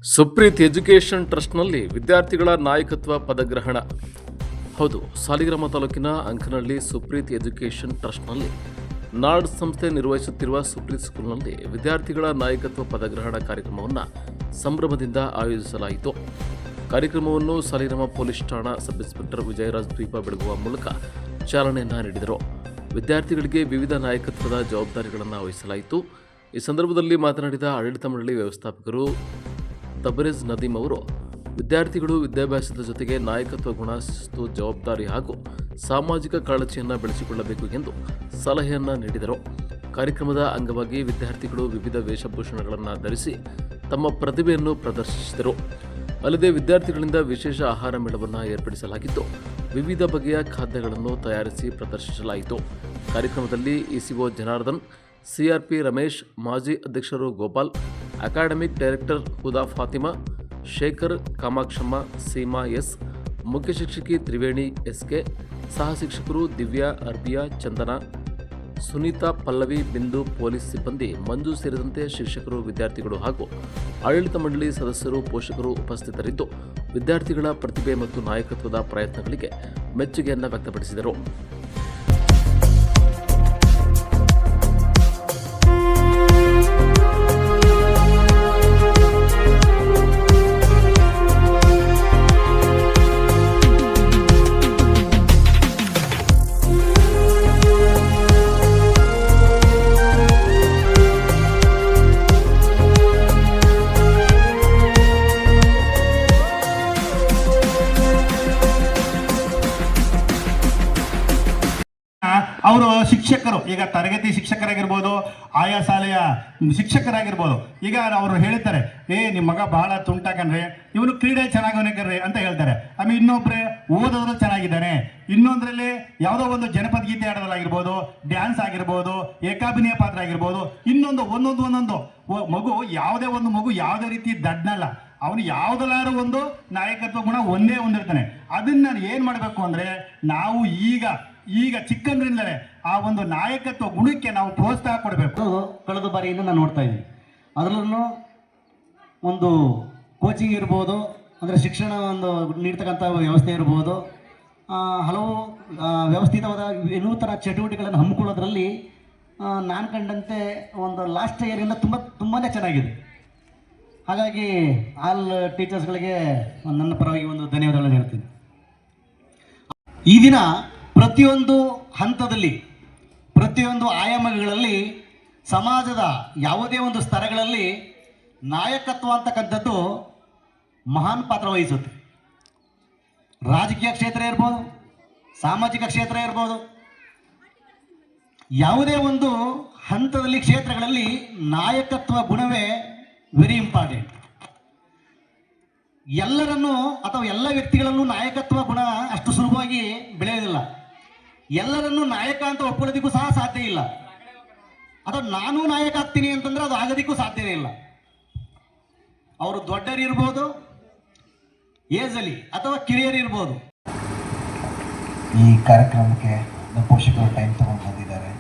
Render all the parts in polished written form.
Supreeth education ಟ್ರಸ್ಟ್ನಲ್ಲಿ ವಿದ್ಯಾರ್ಥಿಗಳ ನಾಯಕತ್ವ ಪದಗ್ರಹಣ. ಹೌದು, ಸಾಲಿಗ್ರಾಮ ತಾಲೂಕಿನ ಅಂಕನಹಳ್ಳಿ ಸುಪ್ರೀತ್ ಎಜುಕೇಷನ್ ಟ್ರಸ್ಟ್ನಲ್ಲಿ ನಾಡ್ ಸಂಸ್ಥೆ ನಿರ್ವಹಿಸುತ್ತಿರುವ ಸುಪ್ರೀತ್ ಸ್ಕೂಲ್ನಲ್ಲಿ ವಿದ್ಯಾರ್ಥಿಗಳ ನಾಯಕತ್ವ ಪದಗ್ರಹಣ ಕಾರ್ಯಕ್ರಮವನ್ನು ಸಂಭ್ರಮದಿಂದ ಆಯೋಜಿಸಲಾಯಿತು. ಕಾರ್ಯಕ್ರಮವನ್ನು ಸಾಲಿಗ್ರಾಮ ಪೊಲೀಸ್ ಠಾಣಾ ಸಬ್ ಇನ್ಸ್ಪೆಕ್ಟರ್ ವಿಜಯರಾಜ್ ದೀಪ ಬೆಳಗುವ ಮೂಲಕ ಚಾಲನೆಯನ್ನು ನೀಡಿದರು. ವಿದ್ಯಾರ್ಥಿಗಳಿಗೆ ವಿವಿಧ ನಾಯಕತ್ವದ ಜವಾಬ್ದಾರಿಗಳನ್ನು ವಹಿಸಲಾಯಿತು. ಈ ಸಂದರ್ಭದಲ್ಲಿ ಮಾತನಾಡಿದ ಆಡಳಿತ ಮಂಡಳಿ ವ್ಯವಸ್ಥಾಪಕರು ತಬರೇಜ್ ನದೀಮ್ ಅವರು, ವಿದ್ಯಾರ್ಥಿಗಳು ವಿದ್ಯಾಭ್ಯಾಸದ ಜೊತೆಗೆ ನಾಯಕತ್ವ ಗುಣ, ಶಿಸ್ತು, ಜವಾಬ್ದಾರಿ ಹಾಗೂ ಸಾಮಾಜಿಕ ಕಾಳಜಿಯನ್ನು ಬೆಳೆಸಿಕೊಳ್ಳಬೇಕು ಎಂದು ಸಲಹೆಯನ್ನು ನೀಡಿದರು. ಕಾರ್ಯಕ್ರಮದ ಅಂಗವಾಗಿ ವಿದ್ಯಾರ್ಥಿಗಳು ವಿವಿಧ ವೇಷಭೂಷಣಗಳನ್ನು ಧರಿಸಿ ತಮ್ಮ ಪ್ರತಿಭೆಯನ್ನು ಪ್ರದರ್ಶಿಸಿದರು. ಅಲ್ಲದೆ ವಿದ್ಯಾರ್ಥಿಗಳಿಂದ ವಿಶೇಷ ಆಹಾರ ಮೇಳವನ್ನು ಏರ್ಪಡಿಸಲಾಗಿದ್ದು, ವಿವಿಧ ಬಗೆಯ ಖಾದ್ಯಗಳನ್ನು ತಯಾರಿಸಿ ಪ್ರದರ್ಶಿಸಲಾಯಿತು. ಕಾರ್ಯಕ್ರಮದಲ್ಲಿ ಇಸಿಒ ಜನಾರ್ದನ್, ಸಿಆರ್ಪಿ ರಮೇಶ್, ಮಾಜಿ ಅಧ್ಯಕ್ಷರು Gopal, academic director Huda Fatima, Shekhar, Kamakshamma, Seema S, ಮುಖ್ಯ ಶಿಕ್ಷಕಿ ತ್ರಿವೇಣಿ ಎಸ್ಕೆ, ಸಹ ಶಿಕ್ಷಕರು ದಿವ್ಯಾ, ಅರ್ಬಿಯಾ, ಚಂದನ, ಸುನೀತಾ, ಪಲ್ಲವಿ, ಬಿಂದು, ಪೊಲೀಸ್ ಸಿಬ್ಬಂದಿ, ಮಂಜು ಸೇರಿದಂತೆ ಶಿಕ್ಷಕರು, ವಿದ್ಯಾರ್ಥಿಗಳು ಹಾಗೂ ಆಡಳಿತ ಮಂಡಳಿ ಸದಸ್ಯರು, ಪೋಷಕರು ಉಪಸ್ಥಿತರಿದ್ದು ವಿದ್ಯಾರ್ಥಿಗಳ ಪ್ರತಿಭೆ ಮತ್ತು ನಾಯಕತ್ವದ ಪ್ರಯತ್ನಗಳಿಗೆ ಮೆಚ್ಚುಗೆಯನ್ನು ವ್ಯಕ್ತಪಡಿಸಿದರು. ಅವರು ಶಿಕ್ಷಕರು, ಈಗ ತರಗತಿ ಶಿಕ್ಷಕರಾಗಿರ್ಬೋದು, ಆಯಾ ಶಾಲೆಯ ಶಿಕ್ಷಕರಾಗಿರ್ಬೋದು, ಈಗ ಅವರು ಹೇಳ್ತಾರೆ, ನಿಮ್ಮ ಮಗ ಬಹಳ ತುಂಟಾಕನ್ರಿ, ಇವನು ಕ್ರೀಡೆ ಚೆನ್ನಾಗವನೇ ಅಂತ ಹೇಳ್ತಾರೆ. ಆಮೇಲೆ ಇನ್ನೊಬ್ರೆ ಓದೋದ್ರು ಚೆನ್ನಾಗಿದ್ದಾನೆ, ಇನ್ನೊಂದರಲ್ಲಿ ಯಾವುದೋ ಒಂದು ಜನಪದ ಗೀತೆ ಆಡೋದಾಗಿರ್ಬೋದು, ಡ್ಯಾನ್ಸ್ ಆಗಿರ್ಬೋದು, ಏಕಾಭಿನಯ ಪಾತ್ರ ಆಗಿರ್ಬೋದು, ಒಂದೊಂದು ಮಗು, ಯಾವುದೇ ಒಂದು ಮಗು ಯಾವುದೇ ರೀತಿ ದಡ್ನಲ್ಲ, ಅವನು ಯಾವುದಲ್ಲಾರು ಒಂದು ನಾಯಕತ್ವ ಗುಣ ಒಂದಿರ್ತಾನೆ. ಅದನ್ನ ನಾನು ಏನು ಮಾಡಬೇಕು ಅಂದರೆ, ನಾವು ಈಗ ಚಿಕ್ಕಂದ್ರಿಂದಲೇ ಆ ಒಂದು ನಾಯಕತ್ವ ಗುಣಕ್ಕೆ ನಾವು ಪ್ರೋತ್ಸಾಹ ಕೊಡಬೇಕು. ಕಳೆದ ಬಾರಿಯಿಂದ ನಾನು ನೋಡ್ತಾ ಇದ್ದೀನಿ. ಅದರಲ್ಲೂ ಒಂದು ಕೋಚಿಂಗ್ ಇರ್ಬೋದು, ಅಂದರೆ ಶಿಕ್ಷಣ ಒಂದು ನೀಡ್ತಕ್ಕಂಥ ವ್ಯವಸ್ಥೆ ಇರ್ಬೋದು, ಹಲವು ವ್ಯವಸ್ಥಿತವಾದ ವಿನೂತನ ಚಟುವಟಿಕೆಗಳನ್ನು ಹಮ್ಮಿಕೊಳ್ಳೋದ್ರಲ್ಲಿ ನಾನು ಕಂಡಂತೆ ಒಂದು ಲಾಸ್ಟ್ ಇಯರಿಂದ ತುಂಬಾ ಚೆನ್ನಾಗಿದೆ. ಹಾಗಾಗಿ ಆಲ್ ಟೀಚರ್ಸ್ಗಳಿಗೆ ನನ್ನ ಪರವಾಗಿ ಒಂದು ಧನ್ಯವಾದಗಳನ್ನು ಹೇಳ್ತೀನಿ. ಈ ದಿನ ಪ್ರತಿಯೊಂದು ಹಂತದಲ್ಲಿ, ಪ್ರತಿಯೊಂದು ಆಯಾಮಗಳಲ್ಲಿ, ಸಮಾಜದ ಯಾವುದೇ ಒಂದು ಸ್ತರಗಳಲ್ಲಿ ನಾಯಕತ್ವ ಅಂತಕ್ಕಂಥದ್ದು ಮಹಾನ್ ಪಾತ್ರ ವಹಿಸುತ್ತೆ. ರಾಜಕೀಯ ಕ್ಷೇತ್ರ ಇರ್ಬೋದು, ಸಾಮಾಜಿಕ ಕ್ಷೇತ್ರ ಇರ್ಬೋದು, ಯಾವುದೇ ಒಂದು ಹಂತದಲ್ಲಿ ಕ್ಷೇತ್ರಗಳಲ್ಲಿ ನಾಯಕತ್ವ ಗುಣವೇ ವೆರಿ ಇಂಪಾರ್ಟೆಂಟ್. ಎಲ್ಲರನ್ನೂ ಅಥವಾ ಎಲ್ಲ ವ್ಯಕ್ತಿಗಳಲ್ಲೂ ನಾಯಕತ್ವ ಗುಣ ಅಷ್ಟು ಸುಲಭವಾಗಿ ಬೆಳೆಯೋದಿಲ್ಲ. ಎಲ್ಲರನ್ನೂ ನಾಯಕ ಅಂತ ಒಪ್ಕೊಳ್ಳೋದಕ್ಕೂ ಸಹ ಸಾಧ್ಯ ಇಲ್ಲ. ಅಥವಾ ನಾನು ನಾಯಕ ಆಗ್ತೀನಿ ಅಂತಂದ್ರೆ ಅದು ಆಗೋದಕ್ಕೂ ಸಾಧ್ಯವೇ ಇಲ್ಲ. ಅವರು ದೊಡ್ಡರಿರ್ಬೋದು, ಏಜಲ್ಲಿ, ಅಥವಾ ಕಿರಿಯರಿರ್ಬೋದು. ಈ ಕಾರ್ಯಕ್ರಮಕ್ಕೆ ನಮ್ಮ ಪೋಷಕರು ಟೈಮ್ ತಗೊಂಡು ಬಂದಿದ್ದಾರೆ,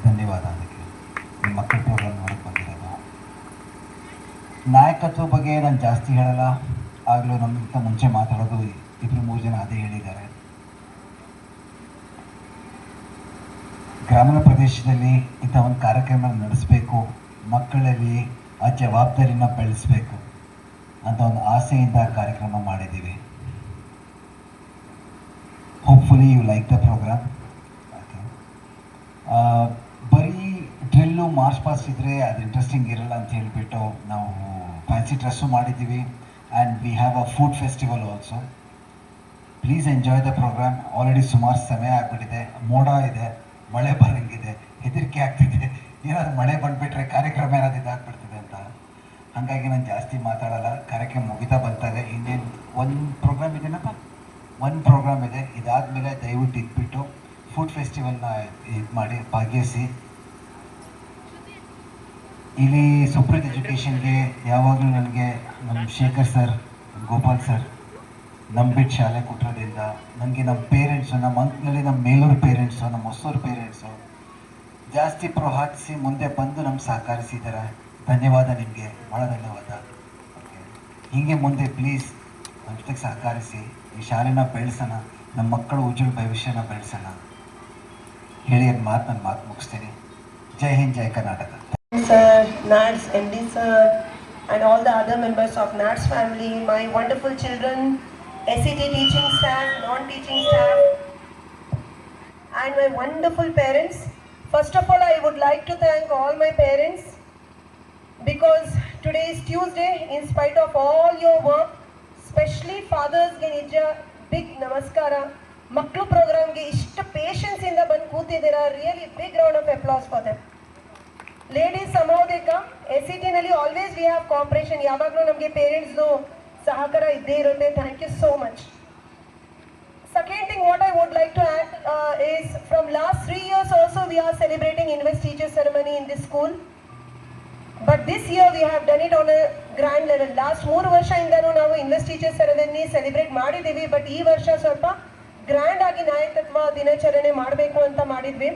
ಧನ್ಯವಾದ. ಅದಕ್ಕೆ ನಿಮ್ಮ ಮಕ್ಕಳ ಪ್ರೋಗ್ರಾಮ್ ನೋಡಕ್ಕೆ ಬಂದಿರೋದು. ನಾಯಕತ್ವ ಬಗ್ಗೆ ನಾನು ಜಾಸ್ತಿ ಹೇಳಲ್ಲ, ಆಗಲೂ ನಮಗಿಂತ ಮುಂಚೆ ಮಾತಾಡೋದು 2-3 ಜನ ಅದೇ ಹೇಳಿದ್ದಾರೆ. ಗ್ರಾಮೀಣ ಪ್ರದೇಶದಲ್ಲಿ ಇಂಥ ಒಂದು ಕಾರ್ಯಕ್ರಮ ನಡೆಸಬೇಕು, ಮಕ್ಕಳಲ್ಲಿ ಆ ಜವಾಬ್ದಾರಿನ ಬೆಳೆಸಬೇಕು ಅಂತ ಒಂದು ಆಸೆಯಿಂದ ಕಾರ್ಯಕ್ರಮ ಮಾಡಿದ್ದೀವಿ. Hopefully you like the program. ಬರೀ ಡ್ರಿಲ್ಲು, ಮಾರ್ಚ್ ಪಾಸ್ಟ್ ಇದ್ದರೆ ಅದು ಇಂಟ್ರೆಸ್ಟಿಂಗ್ ಇರಲ್ಲ ಅಂತ ಹೇಳಿಬಿಟ್ಟು ನಾವು ಫ್ಯಾನ್ಸಿ ಡ್ರೆಸ್ಸು ಮಾಡಿದ್ದೀವಿ. And we have a food festival also. Please enjoy the program. Already ಸುಮಾರು ಸಮಯ ಆಗಿಬಿಟ್ಟಿದೆ, ಮೋಡ ಇದೆ, ಮಳೆ ಬರೋಂಗಿದೆ, ಹೆದರಿಕೆ ಆಗ್ತಿದೆ, ಏನಾದರೂ ಮಳೆ ಬಂದುಬಿಟ್ರೆ ಕಾರ್ಯಕ್ರಮ ಏನಾದ್ರು ಇದಾಗ್ಬಿಡ್ತಿದೆ ಅಂತ. ಹಾಗಾಗಿ ನಾನು ಜಾಸ್ತಿ ಮಾತಾಡಲ್ಲ, ಕಾರ್ಯಕ್ರಮ ಮುಗಿತಾ ಬರ್ತಾರೆ. ಇನ್ನೇನು ಒಂದು ಪ್ರೋಗ್ರಾಮ್ ಇದೆನಪ್ಪ, ಒಂದು ಪ್ರೋಗ್ರಾಮ್ ಇದೆ. ಇದಾದಮೇಲೆ ದಯವಿಟ್ಟು ಇದ್ಬಿಟ್ಟು ಫುಡ್ ಫೆಸ್ಟಿವಲ್ನ ಇದು ಮಾಡಿ ಭಾಗಿಸಿ. ಇಲ್ಲಿ ಸುಪ್ರೀತ್ ಎಜುಕೇಷನ್ಗೆ ಯಾವಾಗಲೂ ನನಗೆ ನಮ್ಮ ಶೇಖರ್ ಸರ್, ಗೋಪಾಲ್ ಸರ್ ನಂಬಿಟ್ಟು ಶಾಲೆ ಕೊಟ್ಟಿರೋದ್ರಿಂದ ನನಗೆ ನಮ್ಮ ಪೇರೆಂಟ್ಸು, ನಮ್ಮ ಅಂಕನಲ್ಲಿ ನಮ್ಮ ಮೇಲೂರು ಪೇರೆಂಟ್ಸು, ನಮ್ಮ ಹೊಸೂರು ಪೇರೆಂಟ್ಸು ಜಾಸ್ತಿ ಪ್ರೋತ್ಸಾಹಿಸಿ ಮುಂದೆ ಬಂದು ನಮ್ಗೆ ಸಹಕರಿಸಿದ್ದಾರೆ. ಧನ್ಯವಾದ, ನಿಮಗೆ ಭಾಳ ಧನ್ಯವಾದ. ಹೀಗೆ ಮುಂದೆ ಪ್ಲೀಸ್ ನಮ್ಮ ಜೊತೆಗೆ ಸಹಕರಿಸಿ ಈ ಶಾಲೆನ ಬೆಳೆಸೋಣ, ನಮ್ಮ ಮಕ್ಕಳು ಉಜ್ವಲ ಭವಿಷ್ಯನ ಬೆಳೆಸೋಣ ಹೇಳಿ ಅದು ನನ್ನ ಮಾತು ಮುಗಿಸ್ತೀನಿ. ಜೈ ಹಿಂದ್, ಜೈ Karnataka. Sir, NATS, MD sir, and all the other members of NATS family, my wonderful children, SET teaching staff, non-teaching staff, and my wonderful parents. First of all, I would like to thank all my parents because today is Tuesday. In spite of all your work, especially fathers ge nija big namaskara. Maklu program ge ishta patience inda bandu ಕೂತಿದ್ದೀರಾ. Really big round of applause for them. Ladies, ಸಮೋದೇಕ SET ನಲ್ಲಿ always we have cooperation. ಯಾವಾಗಲೂ ನಮಗೆ ಪೇರೆಂಟ್ಸ್ದು ಸಹಕಾರ ಇದ್ದೇ ಇರುತ್ತೆ. Thank you so much. Second thing what I would like to add is from last 3 years also we are celebrating Invest Teacher Ceremony in this school. But this year we have done it on a grand level. Last 3 ವರ್ಷದಿಂದನೂ ನಾವು Invest Teacher Ceremony celebrate ಮಾಡಿದ್ದೀವಿ. But ಈ ವರ್ಷ ಸ್ವಲ್ಪ grand ಆಗಿ ನಾಯಕತ್ವ ದಿನಾಚರಣೆ ಮಾಡಬೇಕು ಅಂತ ಮಾಡಿದ್ವಿ.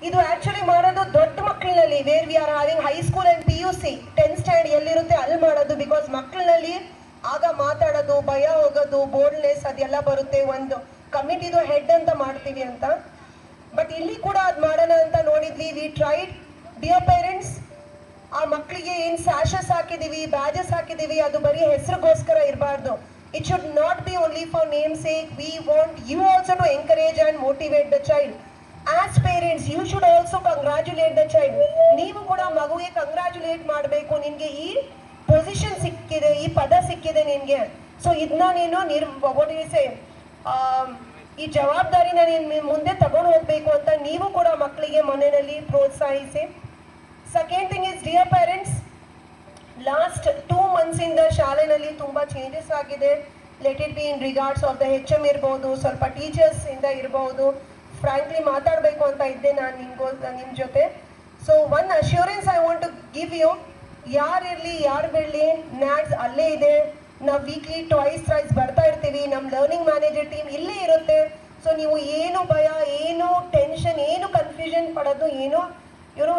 ಇದು ಆಕ್ಚುಲಿ ಮಾಡೋದು ದೊಡ್ಡ ಮಕ್ಕಳಿನಲ್ಲಿ where we are having high school and PUC 10th stand ಎಲ್ಲಿರುತ್ತೆ ಅಲ್ಲಿ ಮಾಡೋದು. ಬಿಕಾಸ್ ಮಕ್ಕಳಿನಲ್ಲಿ ಆಗ ಮಾತಾಡೋದು, ಭಯ ಹೋಗೋದು, ಬೋಲ್ಡ್ನೆಸ್ ಅದೆಲ್ಲ ಬರುತ್ತೆ. ಒಂದು ಕಮಿಟಿದು ಹೆಡ್ ಅಂತ ಮಾಡ್ತೀವಿ ಅಂತ. ಬಟ್ ಇಲ್ಲಿ ಕೂಡ ಅದು ಮಾಡೋಣ ಅಂತ ನೋಡಿದ್ವಿ. We tried. ಡಿಯರ್ ಪೇರೆಂಟ್ಸ್, ಆ ಮಕ್ಕಳಿಗೆ ಏನು ಸ್ಯಾಶಸ್ ಹಾಕಿದ್ದೀವಿ, ಬ್ಯಾಜಸ್ ಹಾಕಿದ್ದೀವಿ, ಅದು ಬರೀ ಹೆಸರಿಗೋಸ್ಕರ ಇರಬಾರ್ದು. It should not be only for namesake. We want you also to encourage and motivate the child. As parents, you should also congratulate the child. ನೀವು ಕೂಡ ಮಗುವಿಗೆ ಕಂಗ್ರಾಚುಲೇಟ್ ಮಾಡಬೇಕು. ನಿನಗೆ ಈ ಪೊಸಿಷನ್ ಸಿಕ್ಕಿದೆ, ಈ ಪದ ಸಿಕ್ಕಿದೆ ನಿನಗೆ. ಸೊ ಇದನ್ನ ನೀನು ಈ ಜವಾಬ್ದಾರಿನ ನೀನು ಮುಂದೆ ತಗೊಂಡು ಹೋಗಬೇಕು ಅಂತ ನೀವು ಕೂಡ ಮಕ್ಕಳಿಗೆ ಮನೆಯಲ್ಲಿ ಪ್ರೋತ್ಸಾಹಿಸಿ. Second thing is, dear parents, last 2 months ಇಂದ ಶಾಲೆಯಲ್ಲಿ ತುಂಬ ಚೇಂಜಸ್ ಆಗಿದೆ. Let it B in regards of the HM ಇರ್ಬೋದು, ಸ್ವಲ್ಪ ಟೀಚರ್ಸ್ ಇಂದ ಇರ್ಬೋದು. ಫ್ರಾಂಕ್ಲಿ ಮಾತಾಡಬೇಕು ಅಂತ ಇದ್ದೆ ನಾನು ನಿಮ್ಮ ಜೊತೆ. So one assurance I want to give you, ಯಾರಿರಲಿ ಯಾರು ಬಿಡಲಿ, NATS ಅಲ್ಲೇ ಇದೆ. ನಾವು ವೀಕ್ಲಿ ಟ್ವೈಸ್ ಥ್ರೈಸ್ ಬರ್ತಾ ಇರ್ತೀವಿ. ನಮ್ಮ ಲರ್ನಿಂಗ್ ಮ್ಯಾನೇಜರ್ ಟೀಮ್ ಇಲ್ಲೇ ಇರುತ್ತೆ. ಸೊ ನೀವು ಏನು ಭಯ, ಏನು ಟೆನ್ಷನ್, ಏನು ಕನ್ಫ್ಯೂಷನ್ ಪಡೋದು, ಏನು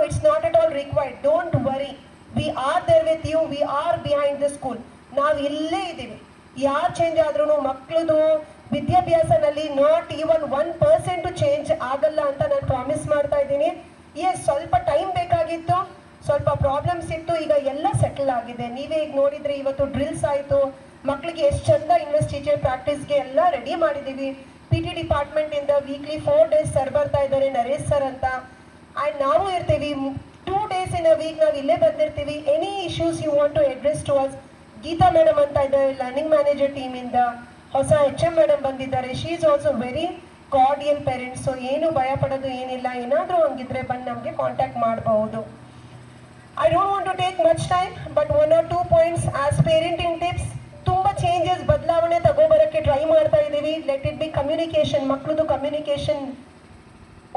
it's not at all required. Don't worry, we are there with you, we are behind the school. ನಾವು ಇಲ್ಲೇ ಇದ್ದೀವಿ. ಯಾರು ಚೇಂಜ್ ಆದ್ರೂ ಮಕ್ಕಳದು ವಿದ್ಯಾಭ್ಯಾಸನಲ್ಲಿ ನಾಟ್ ಈವನ್ 1% ಚೇಂಜ್ ಆಗಲ್ಲ ಅಂತ ನಾನು ಪ್ರಾಮಿಸ್ ಮಾಡ್ತಾ ಇದ್ದೀನಿ. ಸ್ವಲ್ಪ ಟೈಮ್ ಬೇಕಾಗಿತ್ತು, ಸ್ವಲ್ಪ ಪ್ರಾಬ್ಲಮ್ಸ್ ಇತ್ತು. ಈಗ ಎಲ್ಲ ಸೆಟಲ್ ಆಗಿದೆ. ನೀವೇ ಈಗ ನೋಡಿದ್ರೆ ಇವತ್ತು ಡ್ರಿಲ್ಸ್ ಆಯಿತು. ಮಕ್ಕಳಿಗೆ ಎಷ್ಟು ಚಂದ ಇನ್ವೆಸ್ಟ್ ಟೀಚರ್ ಪ್ರಾಕ್ಟೀಸ್ಗೆ ಎಲ್ಲ ರೆಡಿ ಮಾಡಿದ್ದೀವಿ. PT ಡಿಪಾರ್ಟ್ಮೆಂಟಿಂದ ವೀಕ್ಲಿ 4 days ಸರ್ ಬರ್ತಾ ಇದ್ದಾರೆ, ನರೇಶ್ ಸರ್ ಅಂತ. ಆ್ಯಂಡ್ ನಾವು ಇರ್ತೀವಿ 2 days in a week. ನಾವು ಇಲ್ಲೇ ಬಂದಿರ್ತೀವಿ. Any issues you want to address to us. Geeta madam ಅಂತ ಇದ್ದಾರೆ ಲರ್ನಿಂಗ್ ಮ್ಯಾನೇಜರ್ ಟೀಮಿಂದ. ಹೊಸ HM ಮೇಡಮ್ ಬಂದಿದ್ದಾರೆ. She is also very cordial parents. So ಏನು ಭಯ ಪಡೋದು ಏನಿಲ್ಲ. ಏನಾದರೂ ಹಂಗಿದ್ರೆ ಬಂದು ನಮಗೆ ಕಾಂಟ್ಯಾಕ್ಟ್ ಮಾಡಬಹುದು. I don't want to take much time, but 1 or 2 points as parenting tips. ತುಂಬ ಚೇಂಜಸ್, ಬದಲಾವಣೆ ತಗೋಬರೋಕ್ಕೆ ಟ್ರೈ ಮಾಡ್ತಾ ಇದ್ದೀವಿ. Let it be communication. ಮಕ್ಕಳದು communication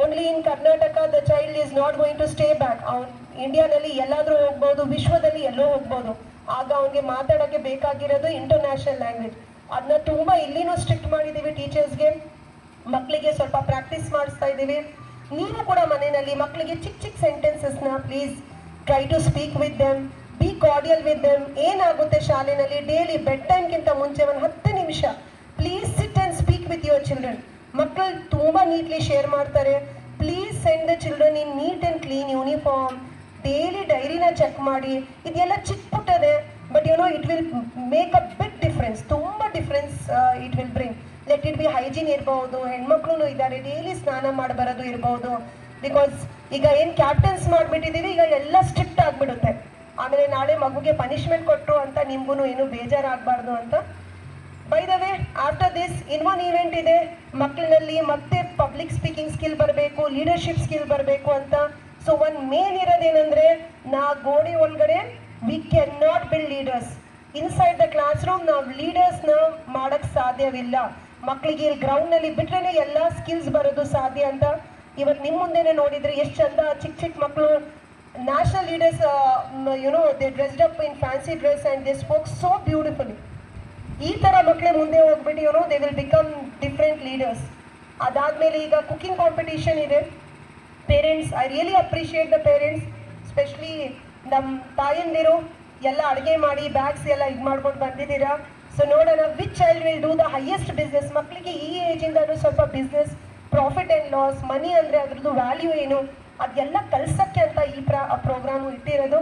only in Karnataka. The child is not going to stay back. ಅವ್ನು ಇಂಡಿಯಾನಲ್ಲಿ ಎಲ್ಲಾದರೂ ಹೋಗ್ಬೋದು, ವಿಶ್ವದಲ್ಲಿ ಎಲ್ಲೋ ಹೋಗ್ಬೋದು. ಆಗ ಅವನಿಗೆ ಮಾತಾಡೋಕ್ಕೆ ಬೇಕಾಗಿರೋದು ಇಂಟರ್ನ್ಯಾಷನಲ್ ಲ್ಯಾಂಗ್ವೇಜ್. ಅದನ್ನ ತುಂಬ ಇಲ್ಲಿನೂ ಸ್ಟ್ರಿಕ್ಟ್ ಮಾಡಿದ್ದೀವಿ. ಟೀಚರ್ಸ್ಗೆ ಮಕ್ಕಳಿಗೆ ಸ್ವಲ್ಪ ಪ್ರಾಕ್ಟೀಸ್ ಮಾಡಿಸ್ತಾ ಇದ್ದೀವಿ. ನೀವು ಕೂಡ ಮನೆಯಲ್ಲಿ ಮಕ್ಕಳಿಗೆ ಚಿಕ್ಕ ಚಿಕ್ಕ ಸೆಂಟೆನ್ಸಸ್ನ please try to speak with them, be cordial with them. ಏನಾಗುತ್ತೆ ಶಾಲೆಯಲ್ಲಿ ಡೈಲಿ ಬೆಡ್ ಟೈಮ್ಗಿಂತ ಮುಂಚೆ ಒಂದು 10 ನಿಮಿಷ please sit and speak with your children. ಮಕ್ಕಳು ತುಂಬ ನೀಟ್ಲಿ ಶೇರ್ ಮಾಡ್ತಾರೆ. Please send the children in neat and clean uniform. Daily ಡೈರಿನ ಚೆಕ್ ಮಾಡಿ. ಇದೆಲ್ಲ ಚಿಕ್ಕ ಪುಟ್ಟದೆ, but it will make a big difference. ತುಂಬ difference it will bring. Let it be hygiene ಇರ್ಬೋದು. ಹೆಣ್ಮಕ್ಳು ಇದ್ದಾರೆ, ಡೈಲಿ ಸ್ನಾನ ಮಾಡಿ ಬರೋದು ಇರ್ಬೋದು. ಬಿಕಾಸ್ ಈಗ ಏನು ಕ್ಯಾಪ್ಟನ್ಸ್ ಮಾಡಿಬಿಟ್ಟಿದ್ದೀವಿ, ಈಗ ಎಲ್ಲ ಸ್ಟ್ರಿಕ್ಟ್ ಆಗಿಬಿಡುತ್ತೆ. ಆಮೇಲೆ ನಾಳೆ ಮಗುಗೆ ಪನಿಷ್ಮೆಂಟ್ ಕೊಟ್ಟರು ಅಂತ ನಿಮಗೂ ಏನು ಬೇಜಾರಾಗಬಾರ್ದು ಅಂತ. By the way, after this ಇನ್ನೊಂದು ಈವೆಂಟ್ ಇದೆ. ಮಕ್ಕಳಿನಲ್ಲಿ ಮತ್ತೆ ಪಬ್ಲಿಕ್ ಸ್ಪೀಕಿಂಗ್ ಸ್ಕಿಲ್ ಬರಬೇಕು, ಲೀಡರ್ಶಿಪ್ ಸ್ಕಿಲ್ ಬರಬೇಕು ಅಂತ. ಸೊ ಒಂದು ಮೇನ್ ಇರೋದೇನೆಂದರೆ, ಗೋಡೆ ಒಳಗಡೆ we can not build leaders. Inside the class room ನಾವು ಲೀಡರ್ಸ್ನ ಮಾಡೋಕ್ಕೆ ಸಾಧ್ಯವಿಲ್ಲ. ಮಕ್ಕಳಿಗೆ ಇಲ್ಲಿ ಗ್ರೌಂಡ್ನಲ್ಲಿ ಬಿಟ್ರೇ ಎಲ್ಲ ಸ್ಕಿಲ್ಸ್ ಬರೋದು ಸಾಧ್ಯ ಅಂತ. ಇವತ್ತು ನಿಮ್ಮ ಮುಂದೆನೇ ನೋಡಿದರೆ ಎಷ್ಟು ಚಂದ ಚಿಕ್ಕ ಚಿಕ್ಕ ಮಕ್ಕಳು national leaders, they dressed up in fancy dress and they spoke so beautifully. ಈ ಥರ ಮಕ್ಕಳೇ ಮುಂದೆ ಹೋಗ್ಬಿಟ್ಟು they will become different leaders. ಅದಾದಮೇಲೆ ಈಗ ಕುಕಿಂಗ್ ಕಾಂಪಿಟೇಷನ್ ಇದೆ. Parents, I really appreciate the parents, specially ನಮ್ಮ ತಾಯಂದಿರು ಎಲ್ಲ ಅಡುಗೆ ಮಾಡಿ ಬ್ಯಾಗ್ಸ್ ಎಲ್ಲ ಇದು ಮಾಡ್ಕೊಂಡು ಬಂದಿದ್ದೀರಾ. ಸೊ ನೋಡೋಣ which child will do the highest business. ಮಕ್ಕಳಿಗೆ ಈ ಏಜಿಂದನೂ ಸ್ವಲ್ಪ ಬಿಸ್ನೆಸ್, ಪ್ರಾಫಿಟ್ ಆ್ಯಂಡ್ ಲಾಸ್, ಮನಿ ಅಂದರೆ ಅದ್ರದ್ದು ವ್ಯಾಲ್ಯೂ ಏನು ಅದೆಲ್ಲ ಕಲ್ಸಕ್ಕೆ ಅಂತ ಈ ಪ್ರೋಗ್ರಾಮು ಇಟ್ಟಿರೋದು.